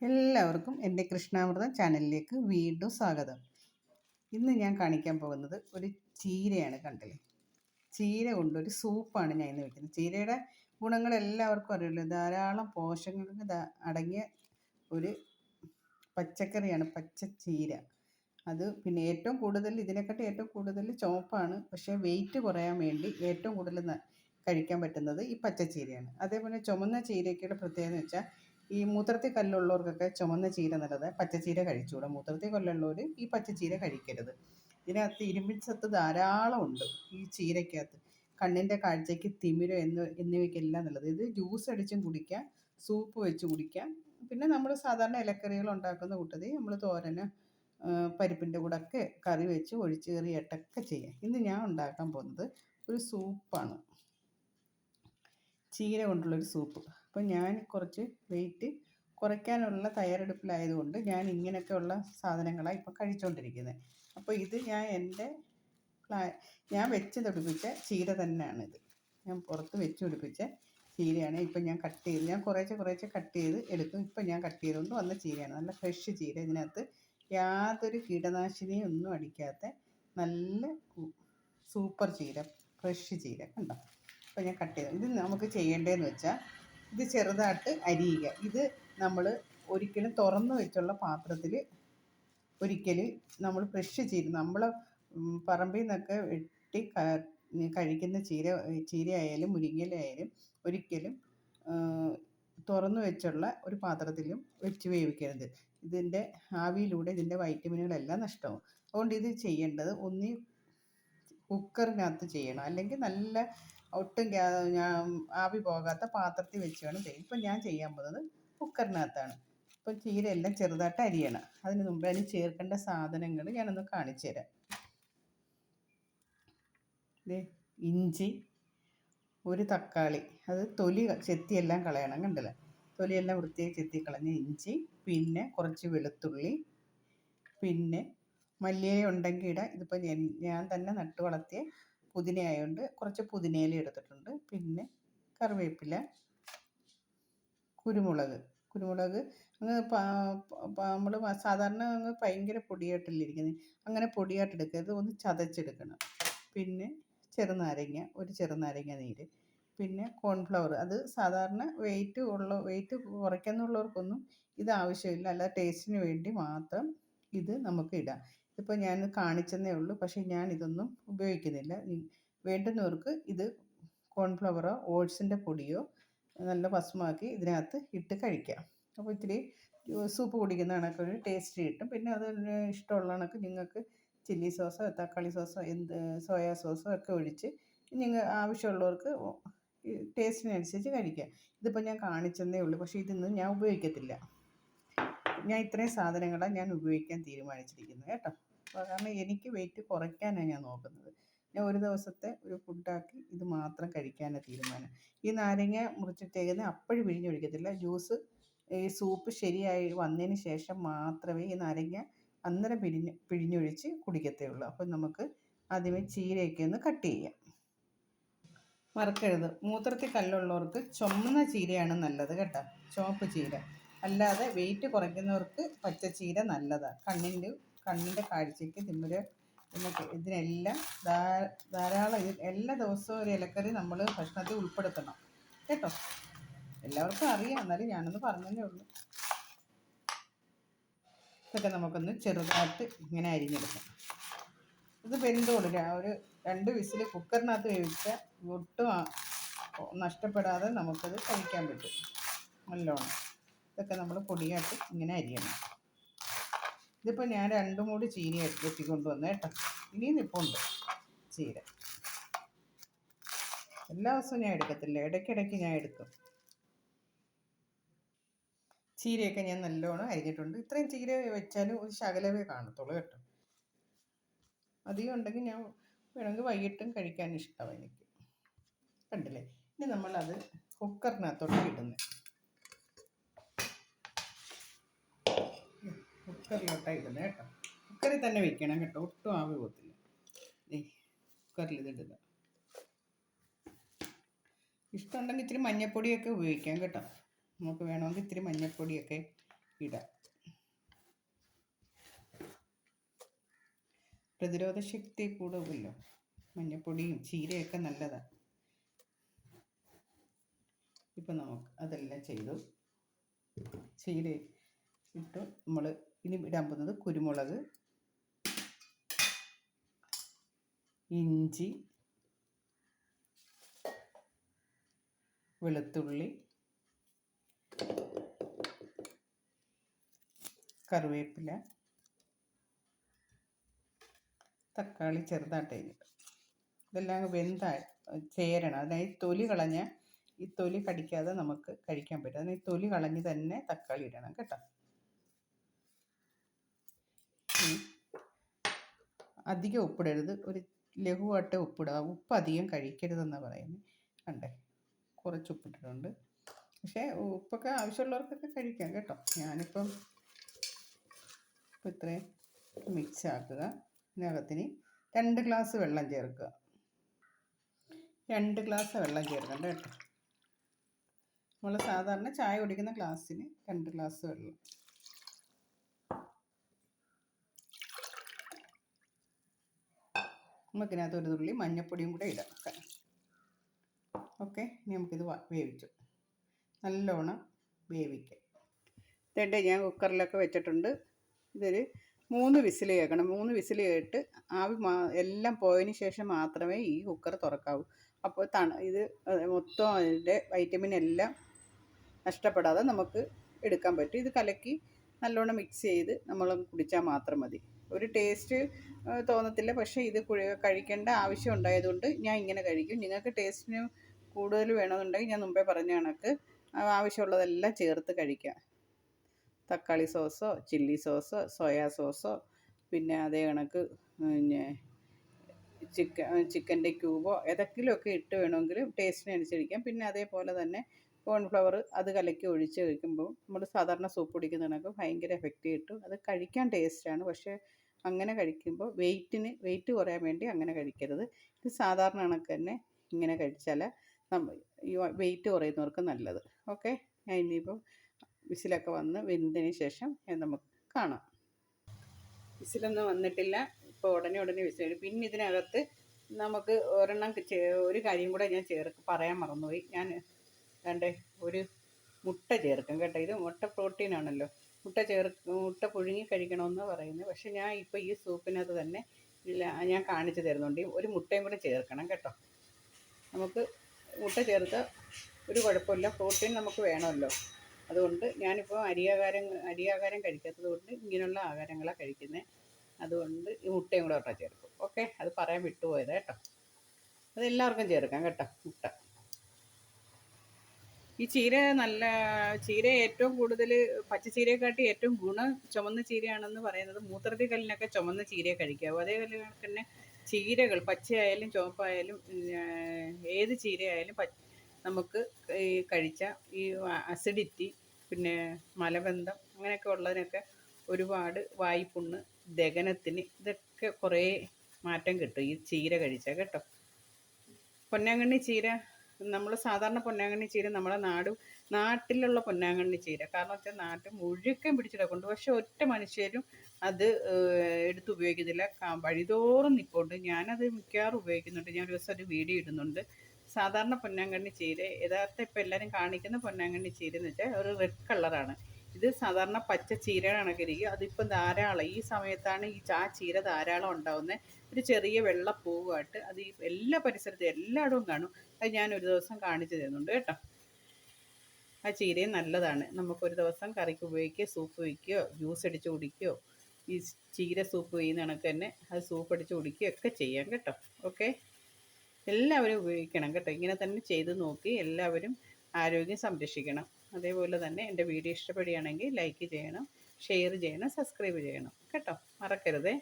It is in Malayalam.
എല്ലാവർക്കും എൻ്റെ കൃഷ്ണാമൃതം ചാനലിലേക്ക് വീണ്ടും സ്വാഗതം. ഇന്ന് ഞാൻ കാണിക്കാൻ പോകുന്നത് ഒരു ചീരയാണ്. കണ്ടില്ലേ, ചീര കൊണ്ടൊരു സൂപ്പാണ് ഞാൻ ഇന്ന് വെക്കുന്നത്. ചീരയുടെ ഗുണങ്ങൾ എല്ലാവർക്കും അറിയുള്ളൂ. ധാരാളം പോഷകങ്ങൾ അടങ്ങിയ ഒരു പച്ചക്കറിയാണ് പച്ചച്ചീര. അത് പിന്നെ ഏറ്റവും കൂടുതൽ ഇതിനെക്കാട്ടി ഏറ്റവും കൂടുതൽ ചുവപ്പാണ്. പക്ഷേ വെയിറ്റ് കുറയാൻ വേണ്ടി ഏറ്റവും കൂടുതൽ കഴിക്കാൻ പറ്റുന്നത് ഈ പച്ചച്ചീരയാണ്. അതേപോലെ ചുമന്ന ചീരയ്ക്കുള്ള പ്രത്യേകത എന്ന് വെച്ചാൽ ഈ മൂത്രത്തിൽ കല്ലുള്ളവർക്കൊക്കെ ചുമന്ന ചീര നല്ലത്. പച്ചച്ചീര കഴിച്ചുകൂടാ. മൂത്രത്തിൽ കല്ലുള്ളവർ ഈ പച്ചച്ചീര കഴിക്കരുത്. ഇതിനകത്ത് ഇരുമ്പിൻ സത്ത് ധാരാളം ഉണ്ട് ഈ ചീരയ്ക്കകത്ത്. കണ്ണിൻ്റെ കാഴ്ചയ്ക്ക്, തിമിരം എന്നിവയ്ക്കെല്ലാം നല്ലത്. ഇത് ജ്യൂസ് അടിച്ചും കുടിക്കാം, സൂപ്പ് വെച്ച് കുടിക്കാം. പിന്നെ നമ്മൾ സാധാരണ ഇലക്കറികൾ ഉണ്ടാക്കുന്ന കൂട്ടത്തിൽ നമ്മൾ തോരന്, പരിപ്പിൻ്റെ കൂടെ ഒക്കെ കറി വെച്ച് ഒഴിച്ച് കറിയായിട്ടൊക്കെ ചെയ്യാം. ഇന്ന് ഞാൻ ഉണ്ടാക്കാൻ പോകുന്നത് ഒരു സൂപ്പാണ്, ചീര കൊണ്ടുള്ളൊരു സൂപ്പ്. അപ്പോൾ ഞാൻ കുറച്ച് വെയിറ്റ് കുറയ്ക്കാനുള്ള തയ്യാറെടുപ്പിലായതുകൊണ്ട് ഞാൻ ഇങ്ങനെയൊക്കെയുള്ള സാധനങ്ങളാണ് ഇപ്പം കഴിച്ചുകൊണ്ടിരിക്കുന്നത്. അപ്പോൾ ഇത് ഞാൻ വെച്ച് പിടിപ്പിച്ച ചീര തന്നെയാണിത്. ഞാൻ പുറത്ത് വെച്ച് പിടിപ്പിച്ച ചീരയാണ്. ഇപ്പം ഞാൻ കട്ട് ചെയ്ത്, ഞാൻ കുറേശ്ശെ കട്ട് ചെയ്ത് എടുക്കും. ഇപ്പം ഞാൻ കട്ട് ചെയ്തുകൊണ്ട് വന്ന ചീരയാണ്. നല്ല ഫ്രഷ് ചീര. ഇതിനകത്ത് യാതൊരു കീടനാശിനിയും ഒന്നും അടിക്കാത്ത നല്ല സൂപ്പർ ചീര, ഫ്രഷ് ചീര. കണ്ടോ? അപ്പോൾ ഞാൻ കട്ട് ചെയ്തു. ഇത് നമുക്ക് ചെയ്യേണ്ടതെന്ന് വെച്ചാൽ ഇത് ചെറുതായിട്ട് അരിയുക. ഇത് നമ്മൾ ഒരിക്കലും തുറന്നു വെച്ചുള്ള പാത്രത്തിൽ ഒരിക്കലും നമ്മൾ ഫ്രഷ് ചീര, നമ്മൾ പറമ്പിൽ നിന്നൊക്കെ വെട്ടി കഴിക്കുന്ന ചീരയായാലും മുരിങ്ങയിലായാലും ഒരിക്കലും തുറന്നു വെച്ചുള്ള ഒരു പാത്രത്തിലും വെച്ച് വേവിക്കരുത്. ഇതിൻ്റെ ആവിയിലൂടെ ഇതിൻ്റെ വൈറ്റമിനുകളെല്ലാം നഷ്ടമാവും. അതുകൊണ്ട് ഇത് ചെയ്യേണ്ടത് ഒന്നി കുക്കറിനകത്ത് ചെയ്യണം, അല്ലെങ്കിൽ നല്ല ഒട്ടും ആവി പോകാത്ത പാത്രത്തിൽ വെച്ച് വേണം ചെയ്യും. ഇപ്പം ഞാൻ ചെയ്യാൻ പോകുന്നത് കുക്കറിനകത്താണ്. ഇപ്പം ചീരയെല്ലാം ചെറുതായിട്ട് അരിയണം. അതിന് മുമ്പ് അതിന് ചേർക്കേണ്ട സാധനങ്ങൾ ഞാനൊന്ന് കാണിച്ചു തരാം. ഇഞ്ചി, ഒരു തക്കാളി, അത് തൊലി ചെത്തിയെല്ലാം കളയണം. കണ്ടില്ല, തൊലിയെല്ലാം വൃത്തിയായി ചെത്തി കളഞ്ഞ ഇഞ്ചി, പിന്നെ കുറച്ച് വെളുത്തുള്ളി, പിന്നെ മല്ലിയില ഉണ്ടെങ്കിൽ ഇടാം. ഇതിപ്പോൾ ഞാൻ തന്നെ നട്ട് വളർത്തിയ പുതിന ആയതുകൊണ്ട് കുറച്ച് പുതിനയില എടുത്തിട്ടുണ്ട്. പിന്നെ കറിവേപ്പില, കുരുമുളക് അങ്ങ് നമ്മൾ സാധാരണ അങ്ങ് ഭയങ്കര പൊടിയായിട്ടല്ലേ ഇരിക്കുന്നത്, അങ്ങനെ പൊടിയായിട്ട് എടുക്കരുത്, ഒന്ന് ചതച്ചെടുക്കണം. പിന്നെ ഒരു ചെറുനാരങ്ങ നീര്, പിന്നെ കോൺഫ്ലവർ. അത് സാധാരണ വെയിറ്റ് കുറയ്ക്കുന്നുള്ളവർക്കൊന്നും ഇത് ആവശ്യമില്ല, അല്ലാതെ ടേസ്റ്റിന് വേണ്ടി മാത്രം ഇത് നമുക്ക് ഇടാം. ഇപ്പോൾ ഞാൻ കാണിച്ചെന്നേ ഉള്ളൂ, പക്ഷേ ഞാൻ ഇതൊന്നും ഉപയോഗിക്കുന്നില്ല. വേണ്ടുന്നവർക്ക് ഇത് കോൺഫ്ലവറോ ഓട്സിൻ്റെ പൊടിയോ നല്ല ഭസ്മമാക്കി ഇതിനകത്ത് ഇട്ട് കഴിക്കാം. അപ്പോൾ ഇത്തിരി സൂപ്പ് കുടിക്കുന്ന കണക്കൊരു ടേസ്റ്റ് കിട്ടും. പിന്നെ അത് ഇഷ്ടമുള്ള കണക്ക് നിങ്ങൾക്ക് ചില്ലി സോസോ തക്കാളി സോസോ സോയാ സോസോ ഒക്കെ ഒഴിച്ച് നിങ്ങൾ ആവശ്യമുള്ളവർക്ക് ടേസ്റ്റിനനുസരിച്ച് കഴിക്കാം. ഇതിപ്പോൾ ഞാൻ കാണിച്ചെന്നേ ഉള്ളൂ, പക്ഷേ ഇതൊന്നും ഞാൻ ഉപയോഗിക്കത്തില്ല. ഞാൻ ഇത്രയും സാധനങ്ങളാണ് ഞാൻ ഉപയോഗിക്കാൻ തീരുമാനിച്ചിരിക്കുന്നത് കേട്ടോ. കാരണം എനിക്ക് വെയിറ്റ് കുറയ്ക്കാനാണ് ഞാൻ നോക്കുന്നത്. ഞാൻ ഒരു ദിവസത്തെ ഒരു ഫുഡാക്കി ഇത് മാത്രം കഴിക്കാനാണ് തീരുമാനം. ഈ നാരങ്ങ മുറിച്ചിട്ടേക്കുന്നത് അപ്പോഴും പിഴിഞ്ഞൊഴിക്കത്തില്ല. ഈ സൂപ്പ് ശരിയായി വന്നതിന് ശേഷം മാത്രമേ ഈ നാരങ്ങ അന്നേരം പിഴിഞ്ഞൊഴിച്ച് കുടിക്കത്തുള്ളൂ. അപ്പം നമുക്ക് ആദ്യമേ ചീരയൊക്കെ ഒന്ന് കട്ട് ചെയ്യാം. മറക്കരുത്, മൂത്രത്തിൽ കല്ലുള്ളവർക്ക് ചുമന്ന ചീരയാണ് നല്ലത് കേട്ടോ, ചുവപ്പ് ചീര. അല്ലാതെ വെയിറ്റ് കുറയ്ക്കുന്നവർക്ക് പച്ചച്ചീര നല്ലതാണ്. കണ്ണിൻ്റെ കാഴ്ചയ്ക്ക്, തിമിരം, ഇതിനെല്ലാം ധാരാളം. എല്ലാ ദിവസവും ഒരു ഇലക്കറി നമ്മൾ ഭക്ഷണത്തിൽ ഉൾപ്പെടുത്തണം കേട്ടോ. എല്ലാവർക്കും അറിയാം, എന്നാലും ഞാനൊന്ന് പറഞ്ഞതേ ഉള്ളൂ. ഇതൊക്കെ നമുക്കൊന്ന് ചെറുതായിട്ട് ഇങ്ങനെ അരിഞ്ഞെടുക്കാം. ഇത് വെന്തോളും. ഒരു 2 വിസിൽ കുക്കറിനകത്ത് വേവിച്ചാൽ ഒട്ടും നഷ്ടപ്പെടാതെ നമുക്കത് കഴിക്കാൻ പറ്റും നല്ലോണം. ഇതൊക്കെ നമ്മൾ പൊടിയായിട്ട് ഇങ്ങനെ അരിയണം. ഇതിപ്പോൾ ഞാൻ 2 മൂട് ചീര വെട്ടിക്കൊണ്ടുവന്നു കേട്ടോ. ഇനിയും നിൽപ്പുണ്ട് ചീര. എല്ലാ ദിവസവും ഞാൻ എടുക്കത്തില്ല, ഇടയ്ക്കിടയ്ക്ക് ഞാൻ എടുക്കും. ചീരയൊക്കെ ഞാൻ നല്ലോണം അരിഞ്ഞിട്ടുണ്ട്. ഇത്രയും ചീര വെച്ചാലും ഒരു ശകലമേ കാണത്തുള്ളൂ കേട്ടോ. അധികം ഉണ്ടെങ്കിൽ ഞാൻ വേണമെങ്കിൽ വൈകിട്ടും കഴിക്കാൻ ഇഷ്ടമാണ് എനിക്ക്. കണ്ടില്ലേ? ഇനി നമ്മളത് കുക്കറിനകത്തോട്ട് ഇടുന്നത്. കുക്കറിലോട്ടാണ് ഇടുന്നത് കേട്ടോ. കുക്കറിൽ തന്നെ വെക്കണം കേട്ടോ, ഒട്ടും ആവി പോകത്തില്ല. കുക്കറിൽ ഇതിടുക. ഇഷ്ടമുണ്ടെങ്കിൽ ഇത്തിരി മഞ്ഞൾപ്പൊടിയൊക്കെ ഉപയോഗിക്കാം കേട്ടോ. നമുക്ക് വേണമെങ്കിൽ ഇത്തിരി മഞ്ഞൾപ്പൊടിയൊക്കെ ഇടാം. പ്രതിരോധ ശക്തി കൂടുമല്ലോ, മഞ്ഞപ്പൊടിയും ചീരയൊക്കെ നല്ലതാണ്. ഇപ്പം നമുക്ക് അതെല്ലാം ചെയ്തു. ചീര ഇട്ടു. നമ്മൾ ഇനി ഇടാൻ പോകുന്നത് കുരുമുളക്, ഇഞ്ചി, വെളുത്തുള്ളി, കറിവേപ്പില, തക്കാളി ചെറുതായിട്ട് അരിഞ്ഞിട്ട് ഇതെല്ലാം ചേരണം. അതിനായി തൊലി കളഞ്ഞ ഈ തൊലി കടിക്കാതെ നമുക്ക് കഴിക്കാൻ പറ്റും. അതിന് തൊലി കളഞ്ഞ് തന്നെ തക്കാളി ഇടണം കേട്ടോ. അധികം ഉപ്പിടരുത്, ഒരു ലഘുവായിട്ട് ഉപ്പിടുക. ഉപ്പ് അധികം കഴിക്കരുതെന്നാണ് പറയുന്നത്. കണ്ടേ, കുറച്ച് ഉപ്പിട്ടിട്ടുണ്ട്. പക്ഷേ ഉപ്പൊക്കെ ആവശ്യമുള്ളവർക്കൊക്കെ കഴിക്കാം കേട്ടോ. ഞാനിപ്പം ഇത്രയും മിക്സ് ആക്കുക. ഇതിനകത്തിന് 2 ഗ്ലാസ് വെള്ളം ചേർക്കുക. 2 ഗ്ലാസ് വെള്ളം ചേർക്കണ്ട കേട്ടോ. നമ്മൾ സാധാരണ ചായ കുടിക്കുന്ന ഗ്ലാസ്സിന് 2 ഗ്ലാസ് വെള്ളം. നമുക്കിനകത്ത് ഒരു തുള്ളി മഞ്ഞൾപ്പൊടിയും കൂടെ ഇടാം. ഓക്കെ, ഇനി നമുക്കിത് വേവിച്ചു നല്ലോണം വേവിക്കാം. ഇതേണ്ട ഞാൻ കുക്കറിലൊക്കെ വെച്ചിട്ടുണ്ട്. ഇതൊരു 3 വിസിൽ കേൾക്കണം. 3 വിസിൽ കേട്ട് ആവി എല്ലാം പോയതിന് ശേഷം മാത്രമേ ഈ കുക്കർ തുറക്കാവൂ. അപ്പോൾ ഇത് മൊത്തം അതിൻ്റെ വൈറ്റമിൻ എല്ലാം നഷ്ടപ്പെടാതെ നമുക്ക് എടുക്കാൻ പറ്റും. ഇത് കലക്കി നല്ലോണം മിക്സ് ചെയ്ത് നമ്മൾ കുടിച്ചാൽ മാത്രം മതി. ഒരു ടേസ്റ്റ് തോന്നത്തില്ല, പക്ഷേ ഇത് കഴിക്കേണ്ട ആവശ്യം ഉണ്ടായതുകൊണ്ട് ഞാൻ ഇങ്ങനെ കഴിക്കും. നിങ്ങൾക്ക് ടേസ്റ്റിന് കൂടുതൽ വേണമെന്നുണ്ടെങ്കിൽ ഞാൻ മുമ്പേ പറഞ്ഞ കണക്ക് ആവശ്യമുള്ളതെല്ലാം ചേർത്ത് കഴിക്കാം. തക്കാളി സോസോ, ചില്ലി സോസോ, സോയാ സോസോ, പിന്നെ അതേ കണക്ക് പിന്നെ ചിക്കൻ്റെ ക്യൂബോ ഏതെങ്കിലുമൊക്കെ ഇട്ട് വേണമെങ്കിൽ ടേസ്റ്റിനനുസരിക്കാം. പിന്നെ അതേപോലെ തന്നെ കോൺഫ്ലവർ അത് കലക്കി ഒഴിച്ച് കഴിക്കുമ്പോൾ നമ്മൾ സാധാരണ സൂപ്പ് കുടിക്കുന്ന കണക്ക് ഭയങ്കര എഫക്റ്റ് കിട്ടും. അത് കഴിക്കാൻ ടേസ്റ്റാണ്. പക്ഷേ അങ്ങനെ കഴിക്കുമ്പോൾ വെയിറ്റ് കുറയാൻ വേണ്ടി അങ്ങനെ കഴിക്കരുത്. ഇത് സാധാരണ കണക്ക് തന്നെ ഇങ്ങനെ കഴിച്ചാൽ ഈ വെയിറ്റ് കുറയുന്നവർക്ക് നല്ലത്. ഓക്കെ, ഞാൻ ഇനിയിപ്പോൾ വിസിലൊക്കെ വന്ന് വെന്തതിന് ശേഷം നമുക്ക് കാണാം. വിസിലൊന്നും വന്നിട്ടില്ല. ഇപ്പോൾ ഉടനെ വിസിൽ. പിന്നെ ഇതിനകത്ത് നമുക്ക് ഒരു കാര്യം കൂടെ ഞാൻ പറയാൻ മറന്നുപോയി. ഞാൻ ഒരു മുട്ട ചേർക്കും കേട്ടോ. ഇത് മുട്ട പ്രോട്ടീനാണല്ലോ. മുട്ട പുഴുങ്ങി കഴിക്കണമെന്ന് പറയുന്നത്. പക്ഷേ ഞാൻ ഇപ്പോൾ ഈ സൂപ്പിനകത്ത് തന്നെ ഞാൻ കാണിച്ചു തരുന്നുണ്ട്. ഒരു മുട്ടയും കൂടെ ചേർക്കണം കേട്ടോ. നമുക്ക് മുട്ട ചേർത്ത് ഒരു കുഴപ്പമില്ല, പ്രോട്ടീൻ നമുക്ക് വേണമല്ലോ. അതുകൊണ്ട് ഞാനിപ്പോൾ അരിയാഹാരം കഴിക്കാത്തത് കൊണ്ട് ഇങ്ങനെയുള്ള ആഹാരങ്ങളാണ് കഴിക്കുന്നത്. അതുകൊണ്ട് ഈ മുട്ടയും കൂടെ ചേർക്കും. ഓക്കെ, അത് പറയാൻ വിട്ടുപോയത് കേട്ടോ. അതെല്ലാവർക്കും ചേർക്കാം കേട്ടോ മുട്ട. ഈ ചീര ഏറ്റവും കൂടുതൽ പച്ചച്ചീരയെക്കാട്ടി ഏറ്റവും ഗുണം ചുമന്ന ചീരയാണെന്ന് പറയുന്നത്. മൂത്രത്തിൽ കല്ലിനൊക്കെ ചുമന്ന ചീരയെ കഴിക്കാവൂ. അതേപോലെ തന്നെ ചീരകൾ പച്ചയായാലും ചുവപ്പായാലും ഏത് ചീരയായാലും നമുക്ക് ഈ കഴിച്ച ഈ അസിഡിറ്റി, പിന്നെ മലബന്ധം അങ്ങനെയൊക്കെ ഉള്ളതിനൊക്കെ ഒരുപാട് വായ്പുണ്ണ്, ദഹനത്തിന് ഇതൊക്കെ കുറേ മാറ്റം കിട്ടും ഈ ചീര കഴിച്ചാൽ കേട്ടോ. പൊന്നാങ്കണ്ണി ചീര, നമ്മൾ സാധാരണ പൊന്നാങ്കണ്ണി ചീര നമ്മളെ നാട്ടിലുള്ള പൊന്നാങ്കണ്ണി ചീര. കാരണം വെച്ചാൽ നാട്ടിൽ മുഴുക്കൻ പിടിച്ചിടക്കുണ്ട്. പക്ഷെ ഒറ്റ മനുഷ്യരും അത് എടുത്ത് ഉപയോഗിക്കുന്നില്ല. വഴിതോറും നിൽപ്പുണ്ട്. ഞാനത് മിക്കവാറും ഉപയോഗിക്കുന്നുണ്ട്. ഞാൻ ഒരു ദിവസം ഒരു വീഡിയോ ഇടുന്നുണ്ട്. സാധാരണ പൊന്നാങ്കണ്ണി ചീര യഥാർത്ഥം ഇപ്പോൾ എല്ലാവരും കാണിക്കുന്ന പൊന്നാങ്കണ്ണി ചീര എന്ന് വെച്ചാൽ ഒരു റെഡ് കളറാണ്. ഇത് സാധാരണ പച്ച ചീരയുടെ കണക്കിരിക്കും. അതിപ്പം ധാരാളം ഈ സമയത്താണ് ആ ചീര ധാരാളം ഉണ്ടാകുന്നത്. ഒരു ചെറിയ വെള്ള പൂവായിട്ട് അത് എല്ലാ പരിസരത്തും എല്ലായിടവും കാണും. അത് ഞാനൊരു ദിവസം കാണിച്ചു തരുന്നുണ്ട് കേട്ടോ. ആ ചീരയും നല്ലതാണ്. നമുക്കൊരു ദിവസം കറിക്ക് ഉപയോഗിക്കുകയോ സൂപ്പ് വയ്ക്കുകയോ ജ്യൂസ് അടിച്ച് കുടിക്കുകയോ ഈ ചീര സൂപ്പ് ചെയ്യുന്ന കണക്ക് തന്നെ അത് സൂപ്പ് അടിച്ച് കുടിക്കുകയോ ഒക്കെ ചെയ്യാം കേട്ടോ. ഓക്കെ, എല്ലാവരും ഉപയോഗിക്കണം കേട്ടോ. ഇങ്ങനെ തന്നെ ചെയ്ത് നോക്കി എല്ലാവരും ആരോഗ്യം സംരക്ഷിക്കണം. അതേപോലെ തന്നെ എൻ്റെ വീഡിയോ ഇഷ്ടപ്പെടുകയാണെങ്കിൽ ലൈക്ക് ചെയ്യണം, ഷെയർ ചെയ്യണം, സബ്സ്ക്രൈബ് ചെയ്യണം കേട്ടോ. മറക്കരുതേ.